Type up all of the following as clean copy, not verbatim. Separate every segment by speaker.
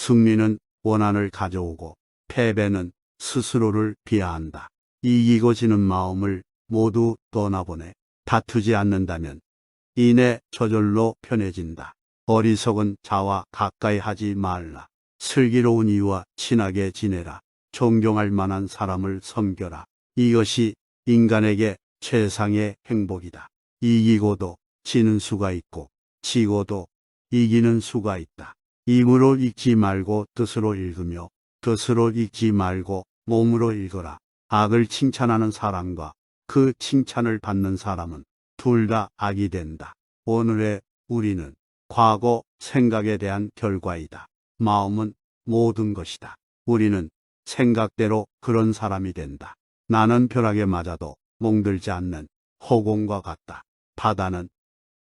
Speaker 1: 승리는 원한을 가져오고 패배는 스스로를 비하한다. 이기고 지는 마음을 모두 떠나보내. 다투지 않는다면 인해 저절로 편해진다. 어리석은 자와 가까이 하지 말라. 슬기로운 이와 친하게 지내라. 존경할 만한 사람을 섬겨라. 이것이 인간에게 최상의 행복이다. 이기고도 지는 수가 있고 지고도 이기는 수가 있다. 입으로 읽지 말고 뜻으로 읽으며 뜻으로 읽지 말고 몸으로 읽어라. 악을 칭찬하는 사람과 그 칭찬을 받는 사람은 둘 다 악이 된다. 오늘의 우리는 과거 생각에 대한 결과이다. 마음은 모든 것이다. 우리는 생각대로 그런 사람이 된다. 나는 벼락에 맞아도 멍들지 않는 허공과 같다. 바다는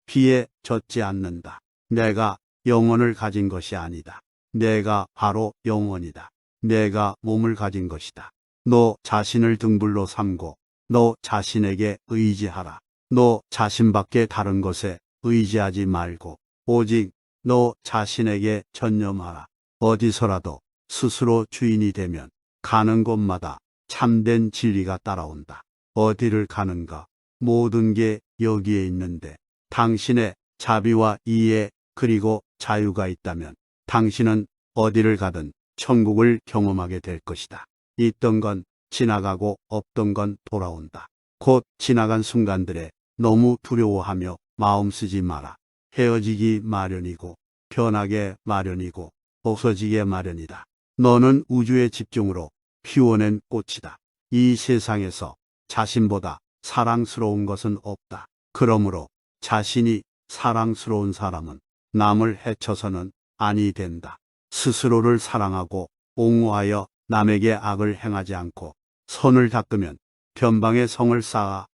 Speaker 1: 비에 젖지 않는다. 내가 영혼을 가진 것이 아니다. 내가 바로 영혼이다. 내가 몸을 가진 것이다. 너 자신을 등불로 삼고 너 자신에게 의지하라. 너 자신밖에 다른 것에 의지하지 말고 오직 너 자신에게 전념하라. 어디서라도 스스로 주인이 되면 가는 곳마다 참된 진리가 따라온다. 어디를 가는가? 모든 게 여기에 있는데 당신의 자비와 이해 그리고 자유가 있다면 당신은 어디를 가든 천국을 경험하게 될 것이다. 있던 건 지나가고 없던 건 돌아온다. 곧 지나간 순간들에 너무 두려워하며 마음 쓰지 마라. 헤어지기 마련이고 변하게 마련이고 없어지게 마련이다. 너는 우주의 집중으로 피워낸 꽃이다. 이 세상에서 자신보다 사랑스러운 것은 없다. 그러므로 자신이 사랑스러운 사람은 남을 해쳐서는 아니 된다. 스스로를 사랑하고 옹호하여 남에게 악을 행하지 않고 선을 닦으면 변방의 성을 쌓아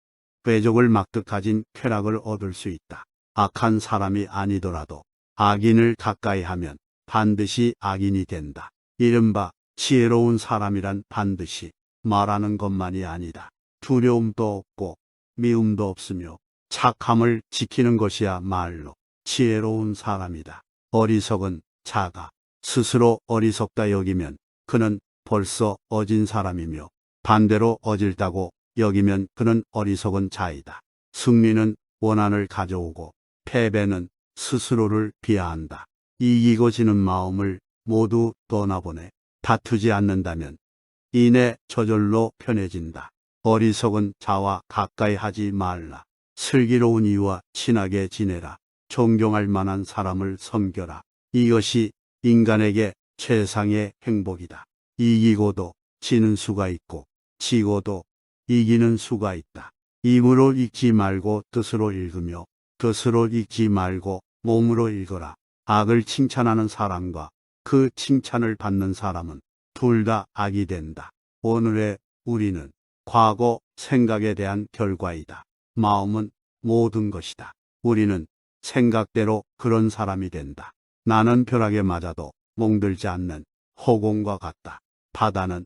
Speaker 1: 외적을 막듯 가진 쾌락을 얻을 수 있다. 악한 사람이 아니더라도 악인을 가까이 하면 반드시 악인이 된다. 이른바 지혜로운 사람이란 반드시 말하는 것만이 아니다. 두려움도 없고 미움도 없으며 착함을 지키는 것이야말로 지혜로운 사람이다. 어리석은 자가 스스로 어리석다 여기면 그는 벌써 어진 사람이며 반대로 어질다고 여기면 그는 어리석은 자이다. 승리는 원한을 가져오고 패배는 스스로를 비하한다. 이기고 지는 마음을 모두 떠나보내. 다투지 않는다면 인해 저절로 편해진다. 어리석은 자와 가까이 하지 말라. 슬기로운 이와 친하게 지내라. 존경할 만한 사람을 섬겨라. 이것이 인간에게 최상의 행복이다. 이기고도 지는 수가 있고 지고도 이기는 수가 있다. 입으로 읽지 말고 뜻으로 읽으며 뜻으로 읽지 말고 몸으로 읽어라. 악을 칭찬하는 사람과 그 칭찬을 받는 사람은 둘 다 악이 된다. 오늘의 우리는 과거 생각에 대한 결과이다. 마음은 모든 것이다. 우리는 생각대로 그런 사람이 된다. 나는 벼락에 맞아도 멍들지 않는 허공과 같다. 바다는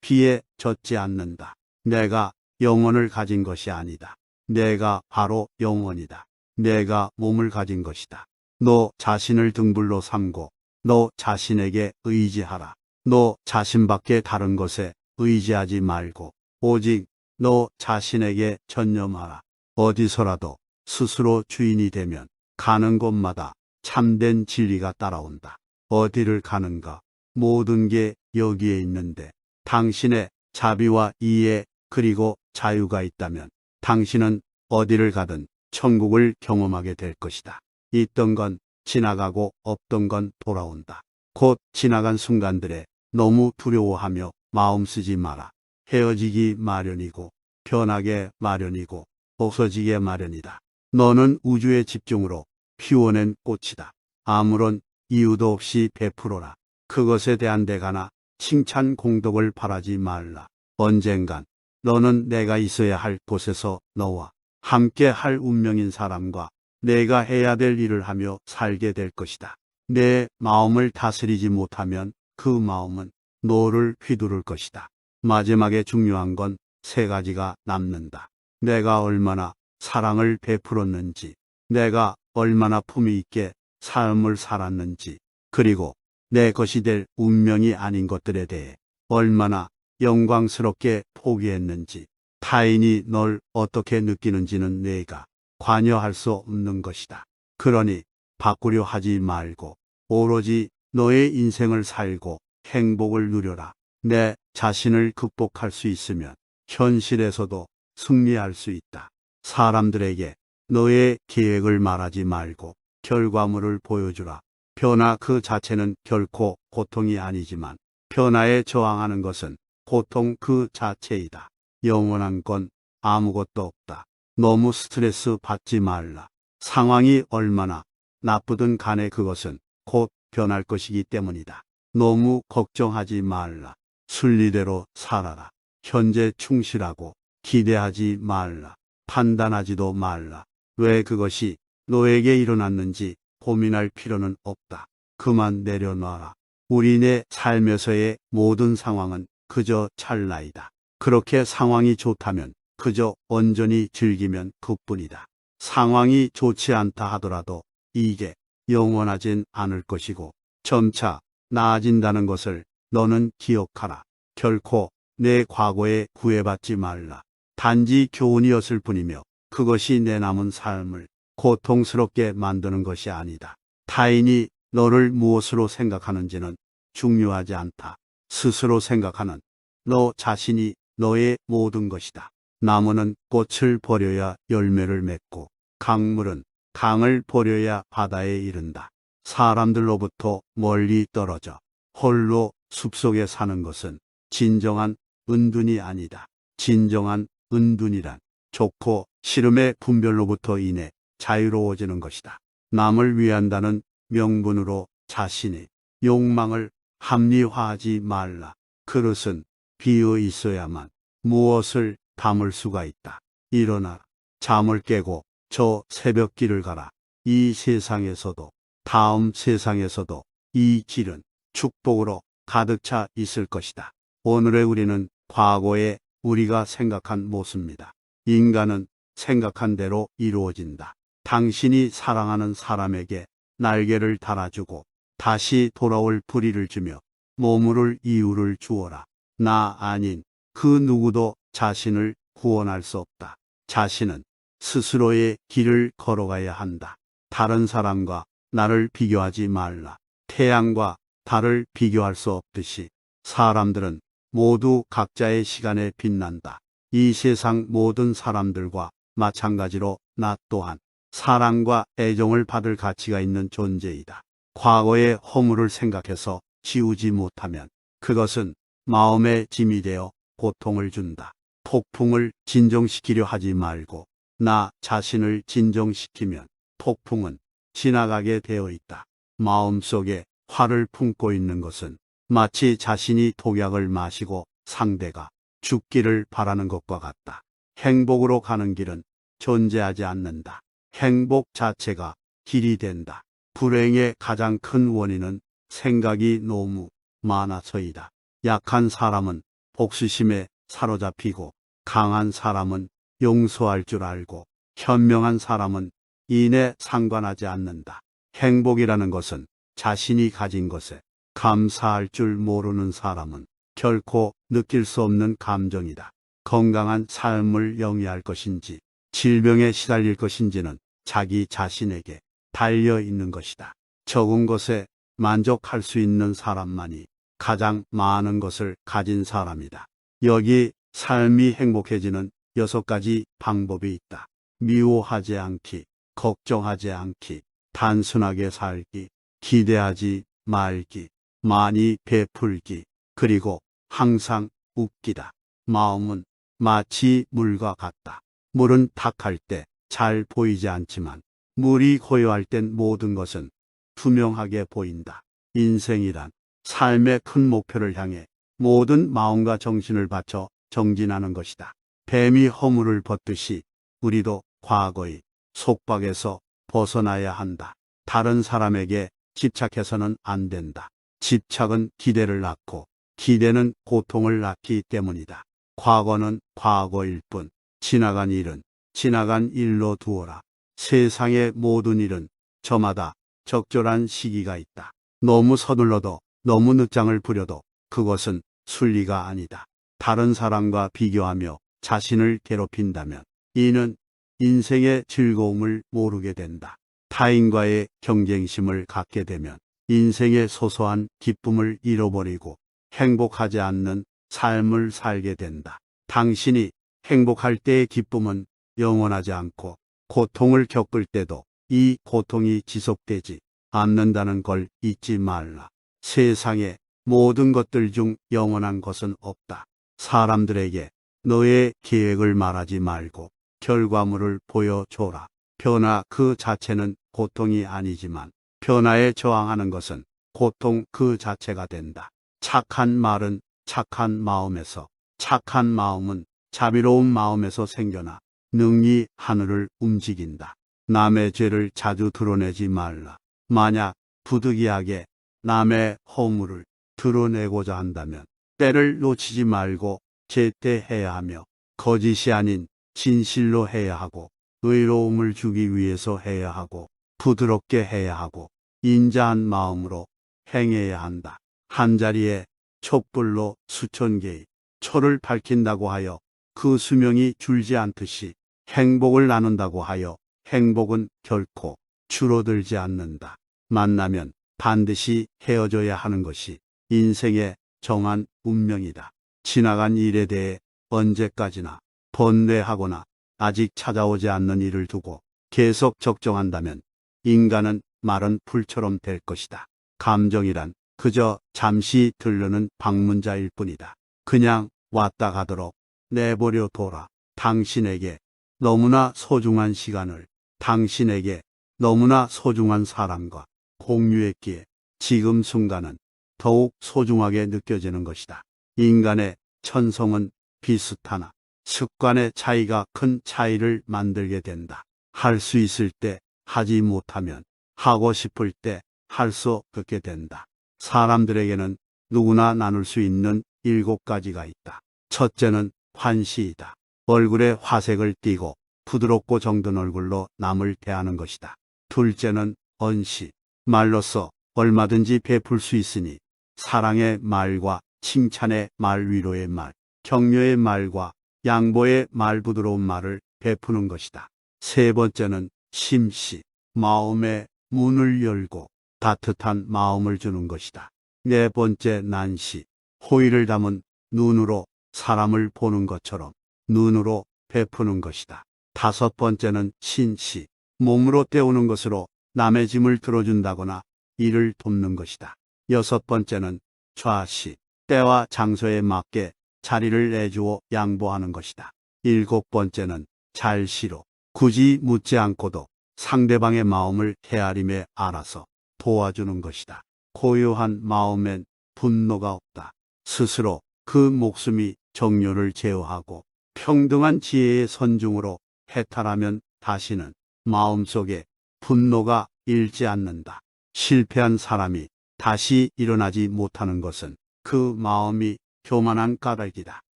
Speaker 1: 비에 젖지 않는다. 내가 영혼을 가진 것이 아니다. 내가 바로 영혼이다. 내가 몸을 가진 것이다. 너 자신을 등불로 삼고 너 자신에게 의지하라. 너 자신밖에 다른 것에 의지하지 말고 오직 너 자신에게 전념하라. 어디서라도 스스로 주인이 되면 가는 곳마다 참된 진리가 따라온다. 어디를 가는가? 모든 게 여기에 있는데 당신의 자비와 이해 그리고 자유가 있다면 당신은 어디를 가든 천국을 경험하게 될 것이다. 있던 건 지나가고 없던 건 돌아온다. 곧 지나간 순간들에 너무 두려워하며 마음 쓰지 마라. 헤어지기 마련이고 변하게 마련이고 없어지게 마련이다. 너는 우주의 집중으로 피워낸 꽃이다. 아무런 이유도 없이 베풀어라. 그것에 대한 대가나 칭찬 공덕을 바라지 말라. 언젠간 너는 내가 있어야 할 곳에서 너와 함께 할 운명인 사람과 내가 해야 될 일을 하며 살게 될 것이다. 내 마음을 다스리지 못하면 그 마음은 너를 휘두를 것이다. 마지막에 중요한 건 세 가지가 남는다. 내가 얼마나 사랑을 베풀었는지, 내가 얼마나 품위 있게 삶을 살았는지, 그리고 내 것이 될 운명이 아닌 것들에 대해 얼마나 영광스럽게 포기했는지, 타인이 널 어떻게 느끼는지는 내가 관여할 수 없는 것이다. 그러니 바꾸려 하지 말고 오로지 너의 인생을 살고 행복을 누려라. 내 자신을 극복할 수 있으면 현실에서도 승리할 수 있다. 사람들에게 너의 계획을 말하지 말고 결과물을 보여주라. 변화 그 자체는 결코 고통이 아니지만 변화에 저항하는 것은 고통 그 자체이다. 영원한 건 아무것도 없다. 너무 스트레스 받지 말라. 상황이 얼마나 나쁘든 간에 그것은 곧 변할 것이기 때문이다. 너무 걱정하지 말라. 순리대로 살아라. 현재 충실하고 기대하지 말라. 판단하지도 말라. 왜 그것이 너에게 일어났는지 고민할 필요는 없다. 그만 내려놔라. 우리네 삶에서의 모든 상황은 그저 찰나이다. 그렇게 상황이 좋다면 그저 온전히 즐기면 그뿐이다. 상황이 좋지 않다 하더라도 이게 영원하진 않을 것이고 점차 나아진다는 것을 너는 기억하라. 결코 내 과거에 구애받지 말라. 단지 교훈이었을 뿐이며 그것이 내 남은 삶을 고통스럽게 만드는 것이 아니다. 타인이 너를 무엇으로 생각하는지는 중요하지 않다. 스스로 생각하는 너 자신이 너의 모든 것이다. 나무는 꽃을 버려야 열매를 맺고 강물은 강을 버려야 바다에 이른다. 사람들로부터 멀리 떨어져 홀로 숲속에 사는 것은 진정한 은둔이 아니다. 진정한 은둔이란 좋고 싫음의 분별로부터 인해 자유로워지는 것이다. 남을 위한다는 명분으로 자신의 욕망을 합리화하지 말라. 그릇은 비어 있어야만 무엇을 담을 수가 있다. 일어나 잠을 깨고 저 새벽길을 가라. 이 세상에서도 다음 세상에서도 이 길은 축복으로 가득 차 있을 것이다. 오늘의 우리는 과거에 우리가 생각한 모습입니다. 인간은 생각한 대로 이루어진다. 당신이 사랑하는 사람에게 날개를 달아주고 다시 돌아올 부리를 주며 머무를 이유를 주어라. 나 아닌 그 누구도 자신을 구원할 수 없다. 자신은 스스로의 길을 걸어가야 한다. 다른 사람과 나를 비교하지 말라. 태양과 달을 비교할 수 없듯이 사람들은 모두 각자의 시간에 빛난다. 이 세상 모든 사람들과 마찬가지로 나 또한 사랑과 애정을 받을 가치가 있는 존재이다. 과거의 허물을 생각해서 지우지 못하면 그것은 마음의 짐이 되어 고통을 준다. 폭풍을 진정시키려 하지 말고 나 자신을 진정시키면 폭풍은 지나가게 되어 있다. 마음속에 화를 품고 있는 것은 마치 자신이 독약을 마시고 상대가 죽기를 바라는 것과 같다. 행복으로 가는 길은 존재하지 않는다. 행복 자체가 길이 된다. 불행의 가장 큰 원인은 생각이 너무 많아서이다. 약한 사람은 복수심에 사로잡히고 강한 사람은 용서할 줄 알고 현명한 사람은 인에 상관하지 않는다. 행복이라는 것은 자신이 가진 것에 감사할 줄 모르는 사람은 결코 느낄 수 없는 감정이다. 건강한 삶을 영위할 것인지 질병에 시달릴 것인지는 자기 자신에게 달려 있는 것이다. 적은 것에 만족할 수 있는 사람만이 가장 많은 것을 가진 사람이다. 여기 삶이 행복해지는 6가지 방법이 있다. 미워하지 않기, 걱정하지 않기, 단순하게 살기, 기대하지 말기, 많이 베풀기, 그리고 항상 웃기다. 마음은 마치 물과 같다. 물은 탁할 때 잘 보이지 않지만 물이 고요할 땐 모든 것은 투명하게 보인다. 인생이란 삶의 큰 목표를 향해 모든 마음과 정신을 바쳐 정진하는 것이다. 뱀이 허물을 벗듯이 우리도 과거의 속박에서 벗어나야 한다. 다른 사람에게 집착해서는 안 된다. 집착은 기대를 낳고 기대는 고통을 낳기 때문이다. 과거는 과거일 뿐 지나간 일은 지나간 일로 두어라. 세상의 모든 일은 저마다 적절한 시기가 있다. 너무 서둘러도 너무 늦장을 부려도 그것은 순리가 아니다. 다른 사람과 비교하며 자신을 괴롭힌다면 이는 인생의 즐거움을 모르게 된다. 타인과의 경쟁심을 갖게 되면 인생의 소소한 기쁨을 잃어버리고 행복하지 않는 삶을 살게 된다. 당신이 행복할 때의 기쁨은 영원하지 않고 고통을 겪을 때도 이 고통이 지속되지 않는다는 걸 잊지 말라. 세상의 모든 것들 중 영원한 것은 없다. 사람들에게 너의 계획을 말하지 말고 결과물을 보여줘라. 변화 그 자체는 고통이 아니지만 변화에 저항하는 것은 고통 그 자체가 된다. 착한 말은 착한 마음에서, 착한 마음은 자비로운 마음에서 생겨나 능히 하늘을 움직인다. 남의 죄를 자주 드러내지 말라. 만약 부득이하게 남의 허물을 드러내고자 한다면 때를 놓치지 말고 제때 해야 하며 거짓이 아닌 진실로 해야 하고 의로움을 주기 위해서 해야 하고 부드럽게 해야 하고 인자한 마음으로 행해야 한다. 한자리에 촛불로 수천 개의 초를 밝힌다고 하여 그 수명이 줄지 않듯이 행복을 나눈다고 하여 행복은 결코 줄어들지 않는다. 만나면 반드시 헤어져야 하는 것이 인생의 정한 운명이다. 지나간 일에 대해 언제까지나 번뇌하거나 아직 찾아오지 않는 일을 두고 계속 적정한다면 인간은 마른 풀처럼 될 것이다. 감정이란 그저 잠시 들르는 방문자일 뿐이다. 그냥 왔다 가도록 내버려 둬라. 당신에게 너무나 소중한 시간을 당신에게 너무나 소중한 사람과 공유했기에 지금 순간은 더욱 소중하게 느껴지는 것이다. 인간의 천성은 비슷하나 습관의 차이가 큰 차이를 만들게 된다. 할 수 있을 때 하지 못하면 하고 싶을 때 할 수 없게 된다. 사람들에게는 누구나 나눌 수 있는 7가지가 있다. 첫째는 환시이다. 얼굴에 화색을 띠고 부드럽고 정든 얼굴로 남을 대하는 것이다. 둘째는 언시. 말로써 얼마든지 베풀 수 있으니 사랑의 말과 칭찬의 말, 위로의 말, 격려의 말과 양보의 말, 부드러운 말을 베푸는 것이다. 세 번째는 심시. 마음의 문을 열고 따뜻한 마음을 주는 것이다. 네 번째 난시. 호의를 담은 눈으로 사람을 보는 것처럼 눈으로 베푸는 것이다. 다섯 번째는 신시. 몸으로 때우는 것으로 남의 짐을 들어준다거나 일을 돕는 것이다. 여섯 번째는 좌시. 때와 장소에 맞게 자리를 내주어 양보하는 것이다. 일곱 번째는 잘시로. 굳이 묻지 않고도 상대방의 마음을 헤아림에 알아서 도와주는 것이다. 고요한 마음엔 분노가 없다. 스스로 그 목숨이 정욕을 제어하고 평등한 지혜의 선중으로 해탈하면 다시는 마음속에 분노가 일지 않는다. 실패한 사람이 다시 일어나지 못하는 것은 그 마음이 교만한 까닭이다.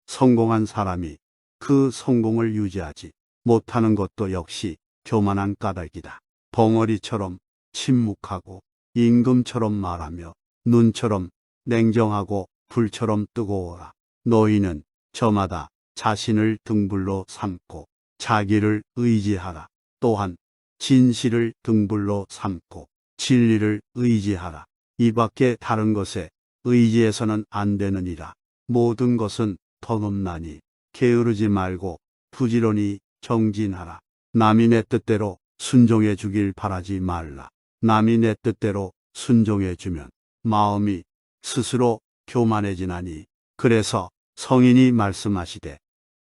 Speaker 1: 성공한 사람이 그 성공을 유지하지 못하는 것도 역시 교만한 까닭이다. 벙어리처럼 침묵하고 임금처럼 말하며 눈처럼 냉정하고 불처럼 뜨거워라. 너희는 저마다 자신을 등불로 삼고 자기를 의지하라. 또한 진실을 등불로 삼고 진리를 의지하라. 이 밖에 다른 것에 의지해서는 안 되느니라. 모든 것은 덧없나니 게으르지 말고 부지런히 정진하라. 남이 내 뜻대로 순종해 주길 바라지 말라. 남이 내 뜻대로 순종해 주면 마음이 스스로 교만해지나니. 그래서 성인이 말씀하시되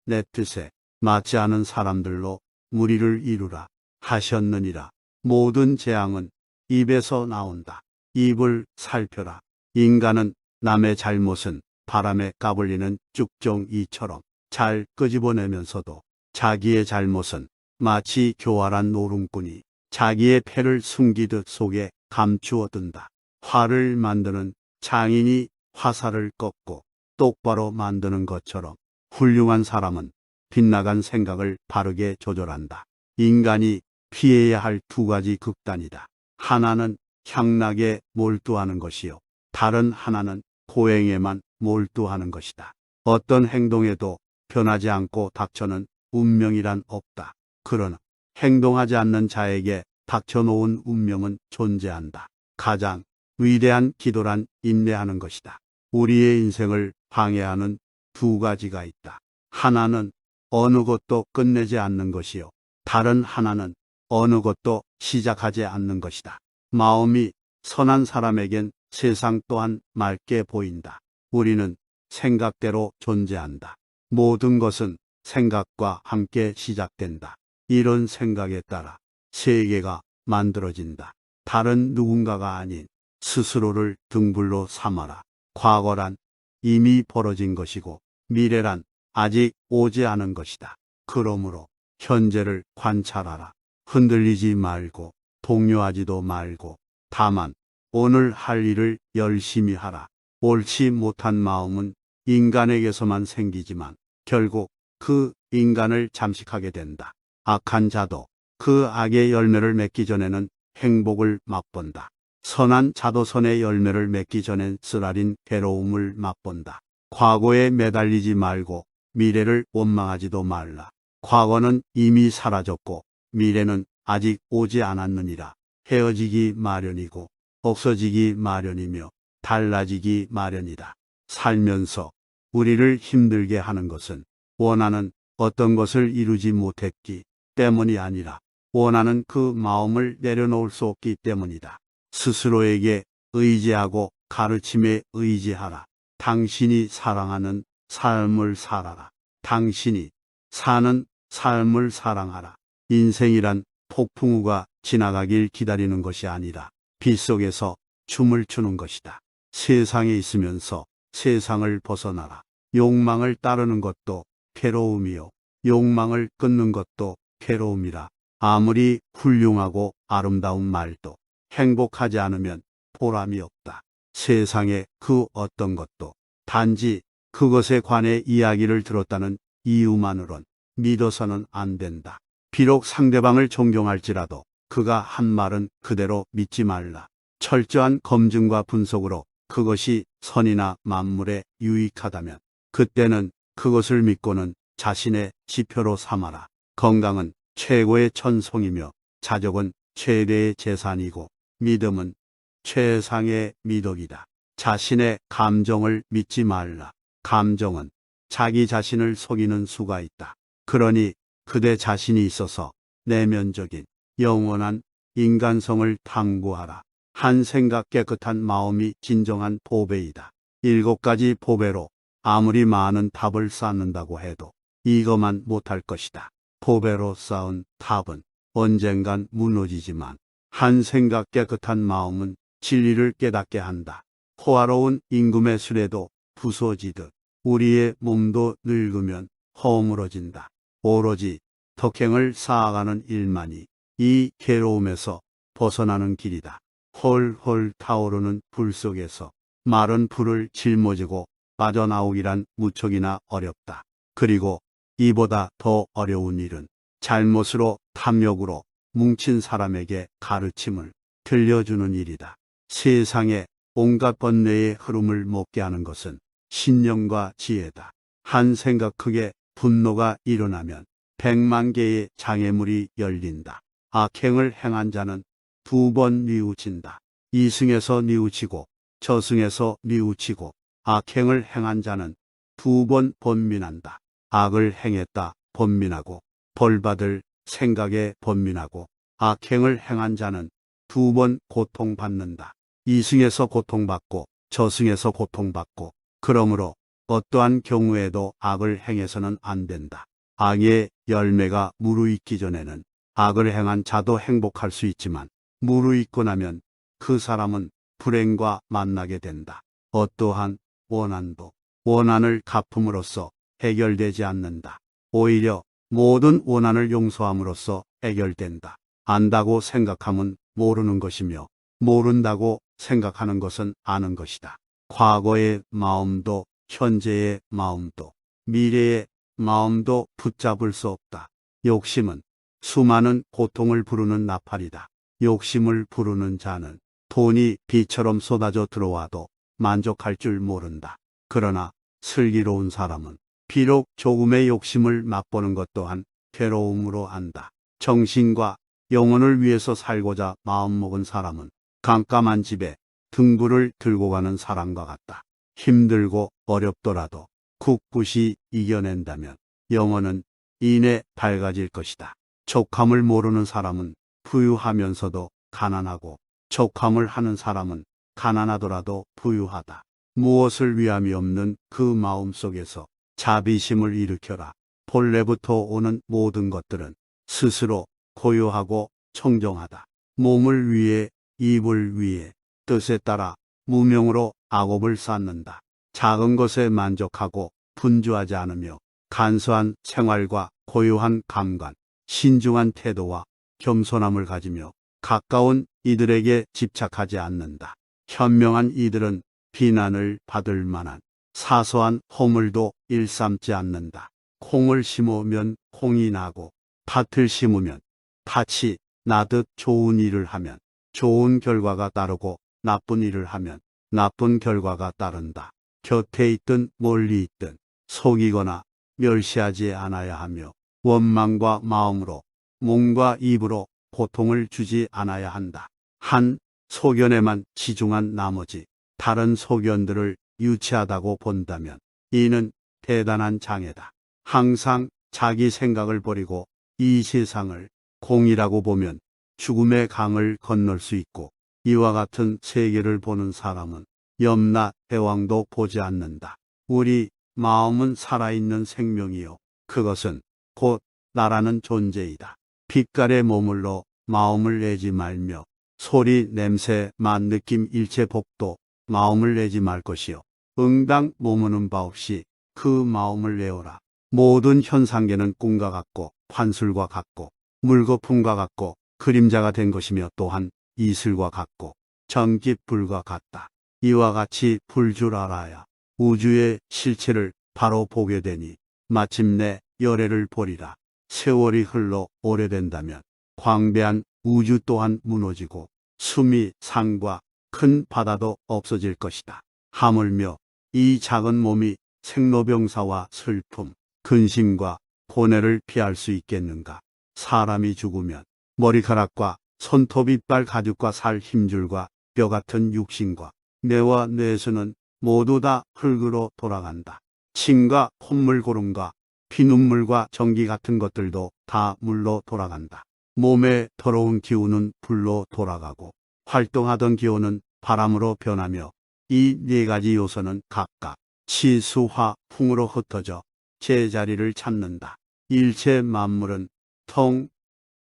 Speaker 1: 내 뜻에 맞지 않은 사람들로 무리를 이루라 하셨느니라. 모든 재앙은 입에서 나온다. 입을 살펴라. 인간은 남의 잘못은 바람에 까불리는 쭉정이처럼 잘 끄집어내면서도 자기의 잘못은 마치 교활한 노름꾼이 자기의 패를 숨기듯 속에 감추어 둔다. 활을 만드는 장인이 화살을 꺾고 똑바로 만드는 것처럼 훌륭한 사람은 빗나간 생각을 바르게 조절한다. 인간이 피해야 할 두 가지 극단이다. 하나는 향락에 몰두하는 것이요. 다른 하나는 고행에만 몰두하는 것이다. 어떤 행동에도 변하지 않고 닥쳐는 운명이란 없다. 그러나 행동하지 않는 자에게 닥쳐놓은 운명은 존재한다. 가장 위대한 기도란 인내하는 것이다. 우리의 인생을 방해하는 두 가지가 있다. 하나는 어느 것도 끝내지 않는 것이요. 다른 하나는 어느 것도 시작하지 않는 것이다. 마음이 선한 사람에겐 세상 또한 맑게 보인다. 우리는 생각대로 존재한다. 모든 것은 생각과 함께 시작된다. 이런 생각에 따라 세계가 만들어진다. 다른 누군가가 아닌 스스로를 등불로 삼아라. 과거란 이미 벌어진 것이고 미래란 아직 오지 않은 것이다. 그러므로 현재를 관찰하라. 흔들리지 말고 동요하지도 말고 다만 오늘 할 일을 열심히 하라. 옳지 못한 마음은 인간에게서만 생기지만 결국 그 인간을 잠식하게 된다. 악한 자도 그 악의 열매를 맺기 전에는 행복을 맛본다. 선한 자도 선의 열매를 맺기 전엔 쓰라린 괴로움을 맛본다. 과거에 매달리지 말고 미래를 원망하지도 말라. 과거는 이미 사라졌고 미래는 아직 오지 않았느니라. 헤어지기 마련이고 없어지기 마련이며 달라지기 마련이다. 살면서 우리를 힘들게 하는 것은 원하는 어떤 것을 이루지 못했기 때문이 아니라 원하는 그 마음을 내려놓을 수 없기 때문이다. 스스로에게 의지하고 가르침에 의지하라. 당신이 사랑하는 삶을 살아라. 당신이 사는 삶을 사랑하라. 인생이란 폭풍우가 지나가길 기다리는 것이 아니라 빗속에서 춤을 추는 것이다. 세상에 있으면서 세상을 벗어나라. 욕망을 따르는 것도 괴로움이요. 욕망을 끊는 것도 괴로움이라. 아무리 훌륭하고 아름다운 말도 행복하지 않으면 보람이 없다. 세상의 그 어떤 것도 단지 그것에 관해 이야기를 들었다는 이유만으론 믿어서는 안 된다. 비록 상대방을 존경할지라도 그가 한 말은 그대로 믿지 말라. 철저한 검증과 분석으로 그것이 선이나 만물에 유익하다면 그때는 그것을 믿고는 자신의 지표로 삼아라. 건강은 최고의 천성이며 자족은 최대의 재산이고 믿음은 최상의 미덕이다. 자신의 감정을 믿지 말라. 감정은 자기 자신을 속이는 수가 있다. 그러니 그대 자신이 있어서 내면적인 영원한 인간성을 탐구하라. 한 생각 깨끗한 마음이 진정한 보배이다. 7가지 보배로 아무리 많은 탑을 쌓는다고 해도 이것만 못할 것이다. 보배로 쌓은 탑은 언젠간 무너지지만 한 생각 깨끗한 마음은 진리를 깨닫게 한다. 호화로운 임금의 수레도 부서지듯 우리의 몸도 늙으면 허물어진다. 오로지 덕행을 쌓아가는 일만이 이 괴로움에서 벗어나는 길이다. 홀홀 타오르는 불 속에서 마른 불을 짊어지고 빠져나오기란 무척이나 어렵다. 그리고 이보다 더 어려운 일은 잘못으로 탐욕으로 뭉친 사람에게 가르침을 들려주는 일이다. 세상에 온갖 번뇌의 흐름을 먹게 하는 것은 신념과 지혜다. 한 생각 크게 분노가 일어나면 100만 개의 장애물이 열린다. 악행을 행한 자는 2번 뉘우친다. 이승에서 뉘우치고 저승에서 뉘우치고 악행을 행한 자는 2번 번민한다. 악을 행했다 번민하고 벌받을 생각에 번민하고 악행을 행한 자는 2번 고통받는다. 이승에서 고통받고 저승에서 고통받고 그러므로 어떠한 경우에도 악을 행해서는 안 된다. 악의 열매가 무르익기 전에는 악을 행한 자도 행복할 수 있지만 무르익고 나면 그 사람은 불행과 만나게 된다. 어떠한 원한도 원한을 갚음으로써 해결되지 않는다. 오히려 모든 원한을 용서함으로써 해결된다. 안다고 생각하면 모르는 것이며 모른다고 생각하는 것은 아는 것이다. 과거의 마음도 현재의 마음도 미래의 마음도 붙잡을 수 없다. 욕심은 수많은 고통을 부르는 나팔이다. 욕심을 부르는 자는 돈이 비처럼 쏟아져 들어와도 만족할 줄 모른다. 그러나 슬기로운 사람은 비록 조금의 욕심을 맛보는 것 또한 괴로움으로 안다. 정신과 영혼을 위해서 살고자 마음먹은 사람은 깜깜한 집에 등불을 들고 가는 사람과 같다. 힘들고 어렵더라도 굳굳이 이겨낸다면 영혼은 이내 밝아질 것이다. 족함을 모르는 사람은 부유하면서도 가난하고, 족함을 하는 사람은 가난하더라도 부유하다. 무엇을 위함이 없는 그 마음 속에서 자비심을 일으켜라. 본래부터 오는 모든 것들은 스스로 고요하고 청정하다. 몸을 위해, 입을 위해, 뜻에 따라 무명으로 악업을 쌓는다. 작은 것에 만족하고 분주하지 않으며 간소한 생활과 고요한 감관, 신중한 태도와 겸손함을 가지며 가까운 이들에게 집착하지 않는다. 현명한 이들은 비난을 받을 만한 사소한 허물도 일삼지 않는다. 콩을 심으면 콩이 나고, 팥을 심으면 팥이 나듯 좋은 일을 하면 좋은 결과가 따르고, 나쁜 일을 하면 나쁜 결과가 따른다. 곁에 있든 멀리 있든 속이거나 멸시하지 않아야 하며, 원망과 마음으로, 몸과 입으로 고통을 주지 않아야 한다. 한 소견에만 치중한 나머지 다른 소견들을 유치하다고 본다면 이는 대단한 장애다. 항상 자기 생각을 버리고 이 세상을 공이라고 보면 죽음의 강을 건널 수 있고, 이와 같은 세계를 보는 사람은 염라 대왕도 보지 않는다. 우리 마음은 살아있는 생명이요, 그것은 곧 나라는 존재이다. 빛깔에 머물러 마음을 내지 말며, 소리, 냄새, 맛, 느낌, 일체 복도 마음을 내지 말 것이요, 응당 머무는 바 없이 그 마음을 내어라. 모든 현상계는 꿈과 같고 환술과 같고 물거품과 같고 그림자가 된 것이며, 또한 이슬과 같고 전깃불과 같다. 이와 같이 불 줄 알아야 우주의 실체를 바로 보게 되니 마침내 열애를 보리라. 세월이 흘러 오래된다면 광대한 우주 또한 무너지고 수미, 산과 큰 바다도 없어질 것이다. 하물며 이 작은 몸이 생로병사와 슬픔, 근심과 고뇌를 피할 수 있겠는가? 사람이 죽으면 머리카락과 손톱, 이빨, 가죽과 살, 힘줄과 뼈 같은 육신과 뇌와 뇌수는 모두 다 흙으로 돌아간다. 침과 콧물, 고름과 피눈물과 전기 같은 것들도 다 물로 돌아간다. 몸의 더러운 기운은 불로 돌아가고, 활동하던 기운은 바람으로 변하며, 이 네 가지 요소는 각각 치, 수, 화, 풍으로 흩어져 제자리를 찾는다. 일체 만물은 텅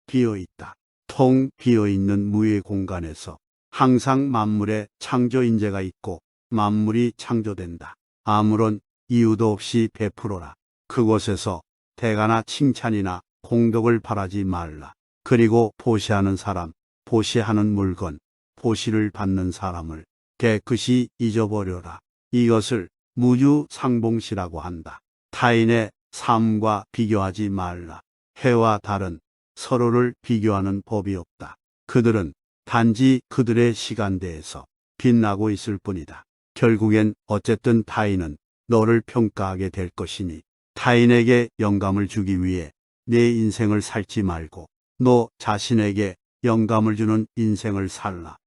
Speaker 1: 비어 있다. 텅 비어 있는 무의 공간에서 항상 만물의 창조 인재가 있고 만물이 창조된다. 아무런 이유도 없이 베풀어라. 그곳에서 대가나 칭찬이나 공덕을 바라지 말라. 그리고 보시하는 사람, 보시하는 물건, 보시를 받는 사람을 깨끗이 잊어버려라. 이것을 무주상봉시라고 한다. 타인의 삶과 비교하지 말라. 해와 달은 서로를 비교하는 법이 없다. 그들은 단지 그들의 시간대에서 빛나고 있을 뿐이다. 결국엔 어쨌든 타인은 너를 평가하게 될 것이니 타인에게 영감을 주기 위해 내 인생을 살지 말고 너 자신에게 영감을 주는 인생을 살라.